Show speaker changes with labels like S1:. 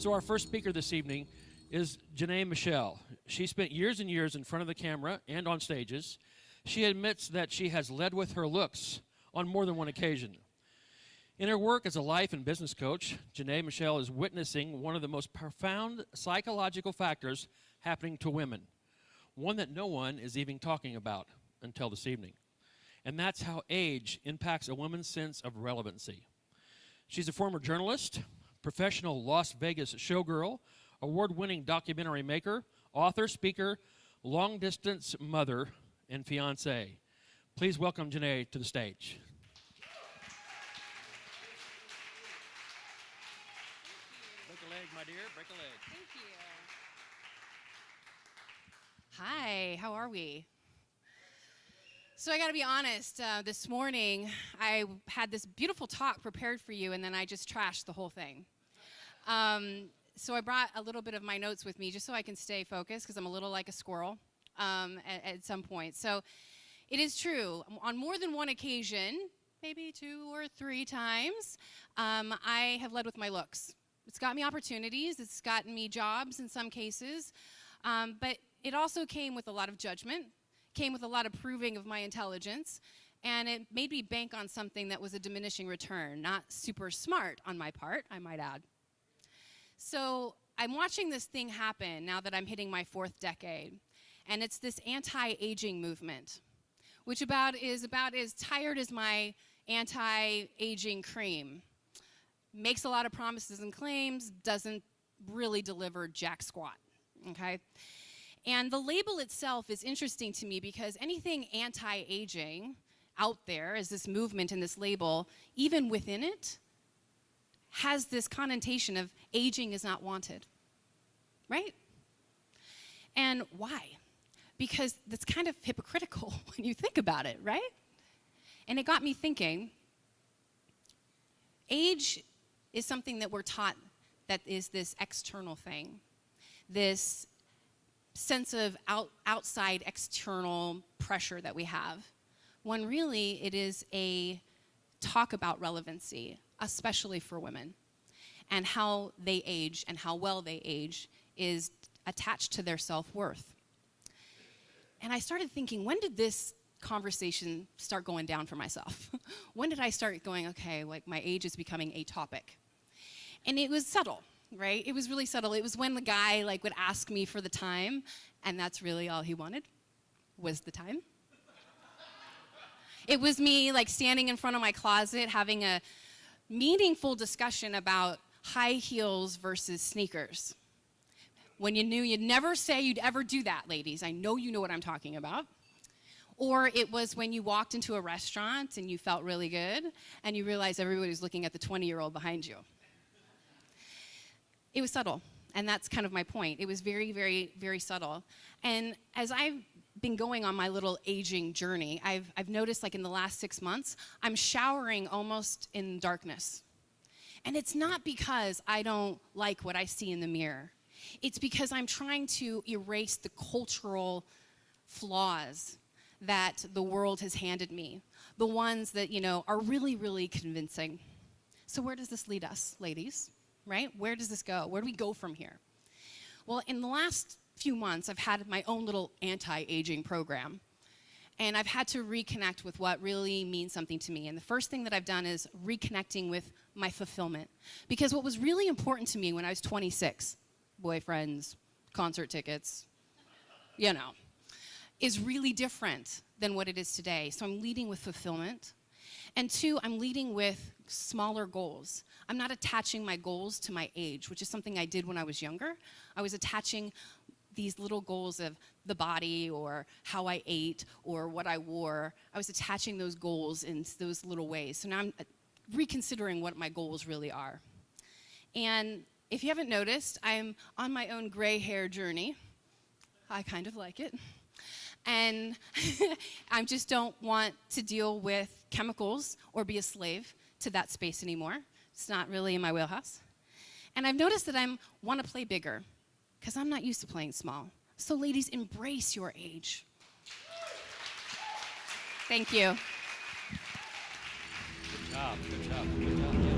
S1: So our first speaker this evening is Jenee Michelle. She spent years and years in front of the camera and on stages. She admits that she has led with her looks on more than one occasion. In her work as a life and business coach, Jenee Michelle is witnessing one of the most profound psychological factors happening to women, one that no one is even talking about until this evening. And that's how age impacts a woman's sense of relevancy. She's a former journalist, professional Las Vegas showgirl, award-winning documentary maker, author, speaker, long-distance mother, and fiancée. Please welcome Jenee to the stage. Break a leg, my dear, break a leg.
S2: Thank you. Hi, how are we? So I got to be honest, this morning I had this beautiful talk prepared for you and then I just trashed the whole thing. So I brought a little bit of my notes with me just so I can stay focused because I'm a little like a squirrel at some point. So it is true, on more than one occasion, maybe 2 or 3 times, I have led with my looks. It's got me opportunities, it's gotten me jobs in some cases, but it also came with a lot of judgment, came with a lot of proving of my intelligence, and it made me bank on something that was a diminishing return, not super smart on my part, I might add. So I'm watching this thing happen now that I'm hitting my 4th decade, and it's this anti-aging movement, which is about as tired as my anti-aging cream. Makes a lot of promises and claims, doesn't really deliver jack squat, okay? And the label itself is interesting to me because anything anti-aging out there as this movement and this label, even within it, has this connotation of aging is not wanted, right? And why? Because that's kind of hypocritical when you think about it, right? And it got me thinking, age is something that we're taught that is this external thing, this sense of outside external pressure that we have, when really it is a talk about relevancy, especially for women, and how they age and how well they age is attached to their self-worth. And I started thinking, when did this conversation start going down for myself? When did I start going, okay, like my age is becoming a topic? And it was subtle, right? It was really subtle. It was when the guy like would ask me for the time, and that's really all he wanted, was the time. It was me like standing in front of my closet having a meaningful discussion about high heels versus sneakers. When you knew you'd never say you'd ever do that, ladies. I know you know what I'm talking about. Or it was when you walked into a restaurant and you felt really good and you realized everybody was looking at the 20-year-old behind you. It was subtle, and that's kind of my point. It was very, very, very subtle. And as I've been going on my little aging journey, I've noticed like in the last 6 months, I'm showering almost in darkness. And it's not because I don't like what I see in the mirror. It's because I'm trying to erase the cultural flaws that the world has handed me, the ones that, you know, are really, really convincing. So where does this lead us, ladies? Right? Where does this go? Where do we go from here? Well, in the last few months, I've had my own little anti-aging program, and I've had to reconnect with what really means something to me. And the first thing that I've done is reconnecting with my fulfillment. Because what was really important to me when I was 26, boyfriends, concert tickets, you know, is really different than what it is today. So I'm leading with fulfillment. And 2, I'm leading with smaller goals. I'm not attaching my goals to my age, which is something I did when I was younger. I was attaching these little goals of the body or how I ate or what I wore. I was attaching those goals in those little ways. So now I'm reconsidering what my goals really are. And if you haven't noticed, I'm on my own gray hair journey. I kind of like it. And I just don't want to deal with chemicals or be a slave to that space anymore. It's not really in my wheelhouse. And I've noticed that I want to play bigger because I'm not used to playing small. So ladies, embrace your age. Thank you.
S1: Good job, good job, good job.